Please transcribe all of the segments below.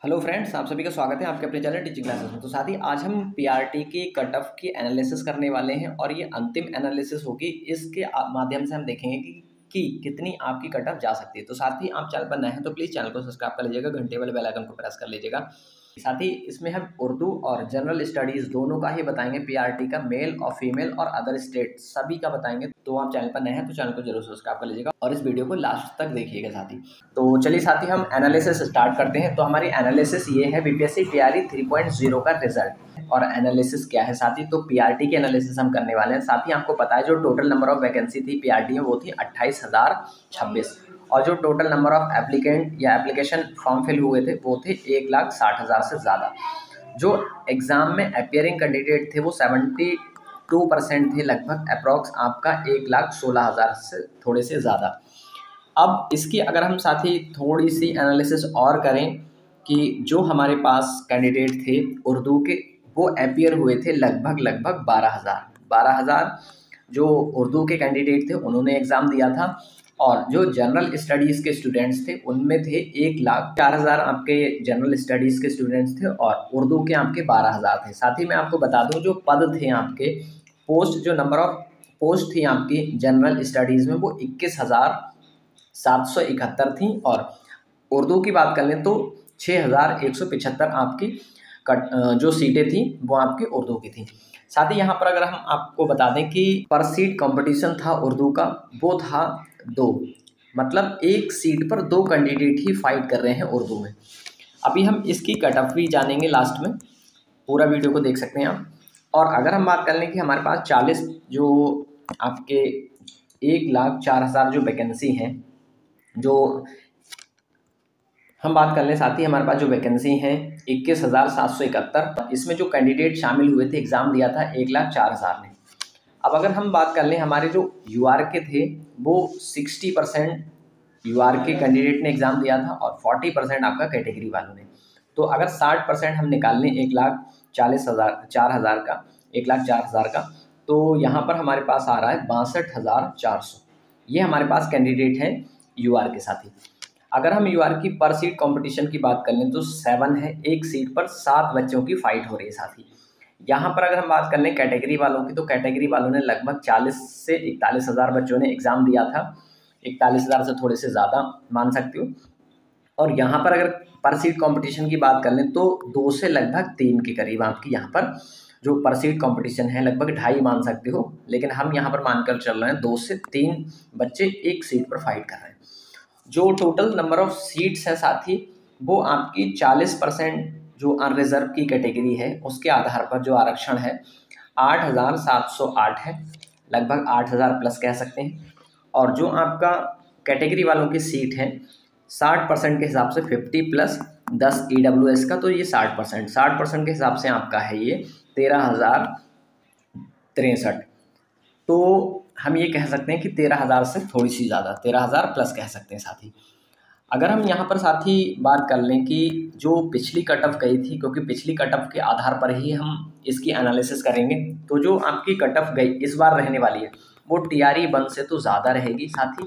Hello friends, आप सभी का स्वागत है आपके अपने चैनल टीचिंग क्लासेस में। तो साथ ही आज हम पीआरटी की कट ऑफ की एनालिसिस करने वाले हैं और ये अंतिम एनालिसिस होगी। इसके माध्यम से हम देखेंगे कि कितनी आपकी कट ऑफ जा सकती है। तो साथ ही आप चैनल पर नए हैं तो प्लीज़ चैनल को सब्सक्राइब कर लीजिएगा, घंटे वाले बेल आइकन को प्रेस कर लीजिएगा। साथ ही इसमें हम उर्दू और जनरल स्टडीज़ दोनों का ही बताएंगे, पीआरटी का मेल और फीमेल और अदर स्टेट सभी का बताएंगे। तो आप चैनल पर नए हैं तो चैनल को जरूर सब्सक्राइब कर लीजिएगा और इस वीडियो को लास्ट तक देखिएगा साथी। तो चलिए साथी हम एनालिसिस स्टार्ट करते हैं। तो हमारी एनालिसिस ये है बीपीएससी टीआरई 3.0 का रिजल्ट और एनालिसिस क्या है साथी। तो पीआरटी की एनालिसिस हम करने वाले हैं। साथ ही आपको पता है जो टोटल नंबर ऑफ वैकेंसी थी पीआरटी में वो थी 28,026 और जो टोटल नंबर ऑफ एप्लीकेंट या एप्लीकेशन फॉर्म फिल हुए थे वो थे 1,60,000 से ज़्यादा। जो एग्ज़ाम में अपियरिंग कैंडिडेट थे वो 72% थे, लगभग अप्रॉक्स आपका 1,16,000 से थोड़े से ज़्यादा। अब इसकी अगर हम साथ ही थोड़ी सी एनालिसिस और करें कि जो हमारे पास कैंडिडेट थे उर्दू के वो अपियर हुए थे लगभग 12,000 जो उर्दू के कैंडिडेट थे उन्होंने एग्ज़ाम दिया था। और जो जनरल स्टडीज़ के स्टूडेंट्स थे उनमें थे 1,04,000 आपके जनरल स्टडीज़ के स्टूडेंट्स थे और उर्दू के आपके 12,000 थे। साथ ही मैं आपको बता दूं जो पद थे आपके पोस्ट, जो नंबर ऑफ पोस्ट थी आपकी जनरल स्टडीज़ में वो 21,771 थी और उर्दू की बात कर लें तो 6,175 आपकी जो सीटें थी वो आपकी उर्दू की थी। साथ ही यहाँ पर अगर हम आपको बता दें कि पर सीट कंपटीशन था उर्दू का वो था 2, मतलब एक सीट पर 2 कैंडिडेट ही फाइट कर रहे हैं उर्दू में। अभी हम इसकी कट ऑफ भी जानेंगे लास्ट में, पूरा वीडियो को देख सकते हैं आप। और अगर हम बात कर लें कि हमारे पास 40 जो आपके 1,04,000 जो वैकेंसी हैं, जो हम बात कर लें साथ ही हमारे पास जो वैकेंसी हैं 21,771, इसमें जो कैंडिडेट शामिल हुए थे एग्ज़ाम दिया था 1,04,000 ने। अब अगर हम बात कर लें हमारे जो यूआर के थे वो 60% यूआर के कैंडिडेट ने एग्ज़ाम दिया था और 40% आपका कैटेगरी वालों ने। तो अगर 60% हम निकाल लें 1,04,000 का 1,04,000 का, तो यहाँ पर हमारे पास आ रहा है 62,400। ये हमारे पास कैंडिडेट हैं यूआर के साथ ही। अगर हम यूआर की पर सीट कंपटीशन की बात कर लें तो 7 है, एक सीट पर 7 बच्चों की फाइट हो रही है साथ ही। यहाँ पर अगर हम बात कर लें कैटेगरी वालों की तो कैटेगरी वालों ने लगभग 40 से 41,000 बच्चों ने एग्ज़ाम दिया था, 41,000 से थोड़े से ज़्यादा मान सकते हो। और यहाँ पर अगर पर सीट कंपटीशन की बात कर लें तो 2 से लगभग 3 के करीब आपकी यहाँ पर जो पर सीट कंपटीशन है, लगभग 2.5 मान सकते हो, लेकिन हम यहाँ पर मानकर चल रहे हैं 2 से 3 बच्चे एक सीट पर फाइट कर रहे हैं। जो टोटल नंबर ऑफ सीट्स है साथ ही वो आपकी 40% जो अनरिजर्व की कैटेगरी है उसके आधार पर जो आरक्षण है 8,708 है, लगभग 8,000 प्लस कह सकते हैं। और जो आपका कैटेगरी वालों की सीट है 60% के हिसाब से 50 प्लस 10 EWS का, तो ये 60% के हिसाब से आपका है ये 13,063। तो हम ये कह सकते हैं कि 13,000 से थोड़ी सी ज़्यादा 13,000 प्लस कह सकते हैं साथ ही। अगर हम यहाँ पर साथ ही बात कर लें कि जो पिछली कट ऑफ गई थी, क्योंकि पिछली कट ऑफ के आधार पर ही हम इसकी एनालिसिस करेंगे, तो जो आपकी कट ऑफ गई इस बार रहने वाली है वो TRE 1 से तो ज़्यादा रहेगी साथ ही,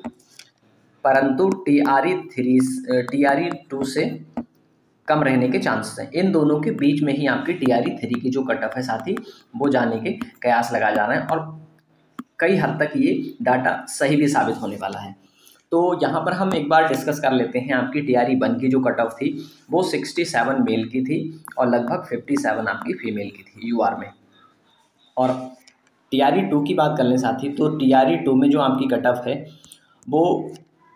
परंतु TRE 2 से कम रहने के चांसेस हैं। इन दोनों के बीच में ही आपकी TRE 3 की जो कट ऑफ है साथ ही वो जाने के कयास लगाया जा रहे हैं और कई हद तक ये डाटा सही भी साबित होने वाला है। तो यहाँ पर हम एक बार डिस्कस कर लेते हैं। आपकी TRE 1 की जो कट ऑफ थी वो 67 मेल की थी और लगभग 57 आपकी फीमेल की थी यूआर में। और TRE 2 की बात कर लें साथ ही तो TRE 2 में जो आपकी कट ऑफ है वो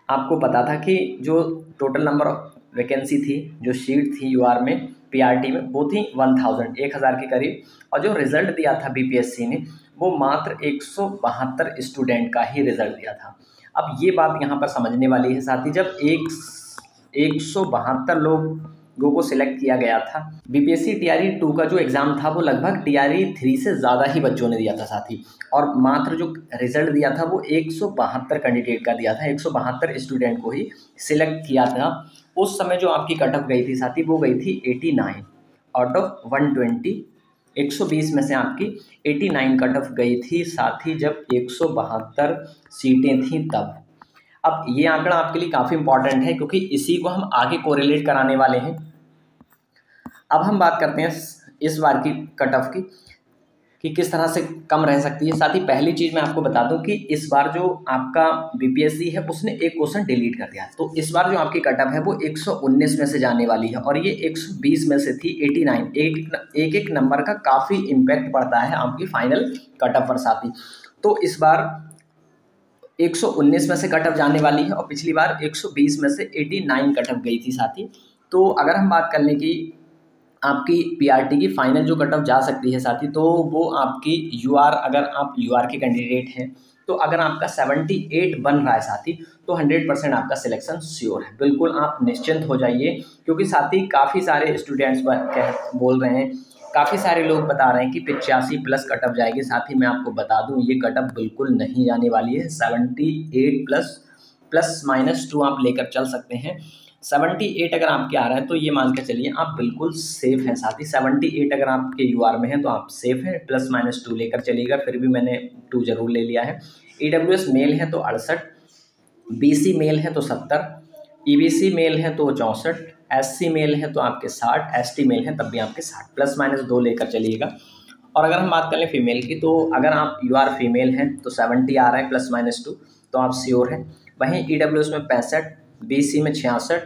आपको पता था कि जो टोटल नंबर ऑफ वैकेंसी थी, जो सीट थी यूआर में पीआरटी में वो थी 1,000 के करीब, और जो रिज़ल्ट दिया था बीपीएससी ने वो मात्र 172 स्टूडेंट का ही रिज़ल्ट दिया था। अब ये बात यहाँ पर समझने वाली है साथ ही, जब 172 लोगों को सिलेक्ट किया गया था, बीपीएससी TRE 2 का जो एग्ज़ाम था वो लगभग TRE 3 से ज़्यादा ही बच्चों ने दिया था साथ ही, और मात्र जो रिज़ल्ट दिया था वो 172 कैंडिडेट का दिया था, 172 स्टूडेंट को ही सिलेक्ट किया था। उस समय जो आपकी कट ऑफ गई थी साथ ही वो गई थी 89 आउट ऑफ 120, 120 में से आपकी 89 कट ऑफ गई थी साथ ही, जब 172 सीटें थीं तब। अब ये आंकड़ा आपके लिए काफ़ी इंपॉर्टेंट है क्योंकि इसी को हम आगे कोरिलेट कराने वाले हैं अब हम बात करते हैं इस बार की कट ऑफ की कि किस तरह से कम रह सकती है। साथ ही पहली चीज़ मैं आपको बता दूं कि इस बार जो आपका बीपीएससी है उसने एक क्वेश्चन डिलीट कर दिया, तो इस बार जो आपकी कट ऑफ है वो 119 में से जाने वाली है और ये 120 में से थी 89। एक नंबर का काफ़ी इम्पैक्ट पड़ता है आपकी फाइनल कट ऑफ पर साथी। तो इस बार 119 में से कट ऑफ जाने वाली है और पिछली बार 120 में से 89 कट ऑफ गई थी साथी। तो अगर हम बात कर लें कि आपकी पीआरटी की फाइनल जो कट ऑफ जा सकती है साथी, तो वो आपकी यूआर, अगर आप यूआर के कैंडिडेट हैं तो अगर आपका 78 बन रहा है साथी तो 100% आपका सिलेक्शन श्योर है। बिल्कुल आप निश्चिंत हो जाइए, क्योंकि साथी काफ़ी सारे स्टूडेंट्स बोल रहे हैं, काफ़ी सारे लोग बता रहे हैं कि 85 प्लस कट ऑफ जाएगी। साथ ही मैं आपको बता दूं ये कट ऑफ बिल्कुल नहीं जाने वाली है। 78 प्लस -2 आप लेकर चल सकते हैं। 78 अगर आपके आ रहा है तो ये मान के चलिए आप बिल्कुल सेफ हैं साथी। 78 अगर आपके यूआर में है तो आप सेफ हैं, +-2 लेकर चलिएगा। फिर भी मैंने 2 जरूर ले लिया है। ईडब्ल्यूएस मेल है तो 68, बीसी मेल है तो 70, ईबीसी मेल है तो 64, एससी मेल है तो आपके 60, एसटी मेल है तब भी आपके 60, +-2 लेकर चलिएगा। और अगर हम बात करें फीमेल की, तो अगर आप यूआर फीमेल हैं तो 70 आ रहा है +-2, तो आप श्योर हैं। वहीं ईडब्ल्यूएस में 65, बीसी में 66,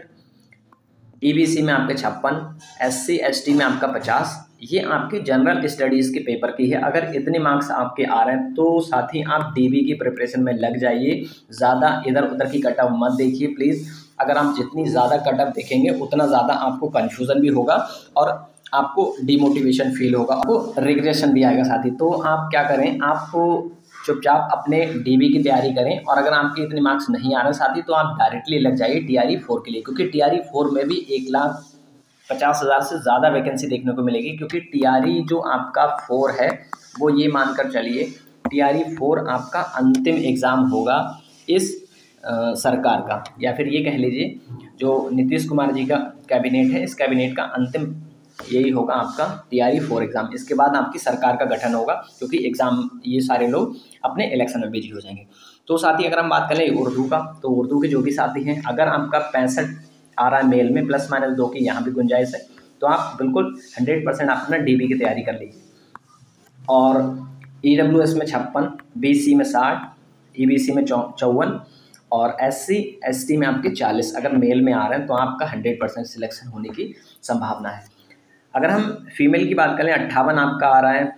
ईबीसी में आपके 56, एससी एसटी में आपका 50। ये आपकी जनरल स्टडीज़ के पेपर की है। अगर इतने मार्क्स आपके आ रहे हैं तो साथ ही आप डीबी की प्रिपरेशन में लग जाइए, ज़्यादा इधर उधर की कट ऑफ मत देखिए प्लीज़। अगर आप जितनी ज़्यादा कट ऑफ देखेंगे उतना ज़्यादा आपको कन्फ्यूज़न भी होगा और आपको डिमोटिवेशन फील होगा, आपको रिग्रेशन भी आएगा साथी। तो आप क्या करें, आप चुपचाप अपने डीबी की तैयारी करें और अगर आपके इतने मार्क्स नहीं आ रहे साथी तो आप डायरेक्टली लग जाइए टीआरई 4 के लिए, क्योंकि टीआरई 4 में भी 1,50,000 से ज़्यादा वैकेंसी देखने को मिलेगी। क्योंकि टीआरई जो आपका 4 है वो ये मानकर चलिए टीआरई 4 आपका अंतिम एग्ज़ाम होगा इस सरकार का, या फिर ये कह लीजिए जो नीतीश कुमार जी का कैबिनेट है, इस कैबिनेट का अंतिम यही होगा आपका टीआरई 4 एग्ज़ाम। इसके बाद आपकी सरकार का गठन होगा, क्योंकि एग्ज़ाम ये सारे लोग अपने इलेक्शन में बिजी हो जाएंगे। तो साथी अगर हम बात करें उर्दू का, तो उर्दू के जो भी साथी हैं, अगर आपका 65 आ रहा है मेल में, +-2 की यहाँ भी गुंजाइश है, तो आप बिल्कुल 100% आप अपना डीबी की तैयारी कर लीजिए। और ईडब्ल्यूएस में 56, बीसी में 60, ईबीसी में 54 और एससी एसटी में आपके 40 अगर मेल में आ रहे हैं तो आपका 100% सिलेक्शन होने की संभावना है। अगर हम फीमेल की बात करें 58 आपका आ रहा है,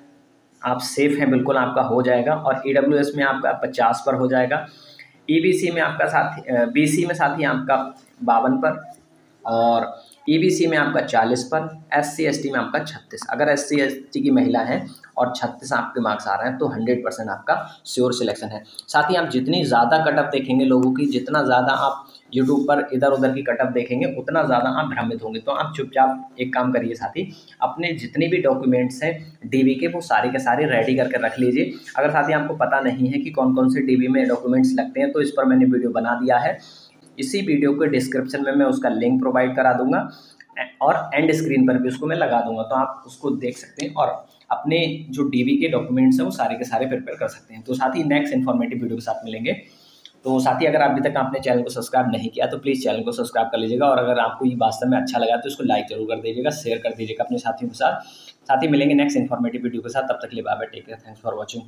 आप सेफ हैं, बिल्कुल आपका हो जाएगा। और ईडब्ल्यूएस में आपका 50 पर हो जाएगा, ईबीसी में आपका साथी बीसी में साथी आपका 52 पर और ईबीसी में आपका 40 पर, एससी एसटी में आपका 36। अगर एससी एसटी की महिला है और 36 आपके मार्क्स आ रहे हैं तो 100% आपका श्योर सिलेक्शन है। साथ ही आप जितनी ज़्यादा कट ऑफ देखेंगे लोगों की, जितना ज़्यादा आप यूट्यूब पर इधर उधर की कट ऑफ देखेंगे उतना ज़्यादा आप भ्रमित होंगे। तो आप चुपचाप एक काम करिए साथी, अपने जितने भी डॉक्यूमेंट्स हैं डीबी के वो सारे के सारे रेडी करके रख लीजिए। अगर साथी आपको पता नहीं है कि कौन कौन से डीबी में डॉक्यूमेंट्स लगते हैं तो इस पर मैंने वीडियो बना दिया है। इसी वीडियो के डिस्क्रिप्शन में मैं उसका लिंक प्रोवाइड करा दूंगा और एंड स्क्रीन पर भी उसको मैं लगा दूंगा, तो आप उसको देख सकते हैं और अपने जो डीबी के डॉक्यूमेंट्स हैं वो सारे के सारे प्रिपेयर कर सकते हैं। तो साथ ही नेक्स्ट इन्फॉर्मेटिव वीडियो के साथ मिलेंगे। तो साथ ही अगर अभी तक आपने चैनल को सब्सक्राइब नहीं किया तो प्लीज़ चैनल को सब्सक्राइब कर लीजिएगा और अगर आपको ये वास्तव में अच्छा लगा तो इसको लाइक जरूर कर दीजिएगा, शेयर कर दीजिएगा अपने साथियों के साथ। साथ ही मिलेंगे नेक्स्ट इन्फॉर्मेटिव वीडियो के साथ, तब तक के लिए bye bye, take care, thanks for watching.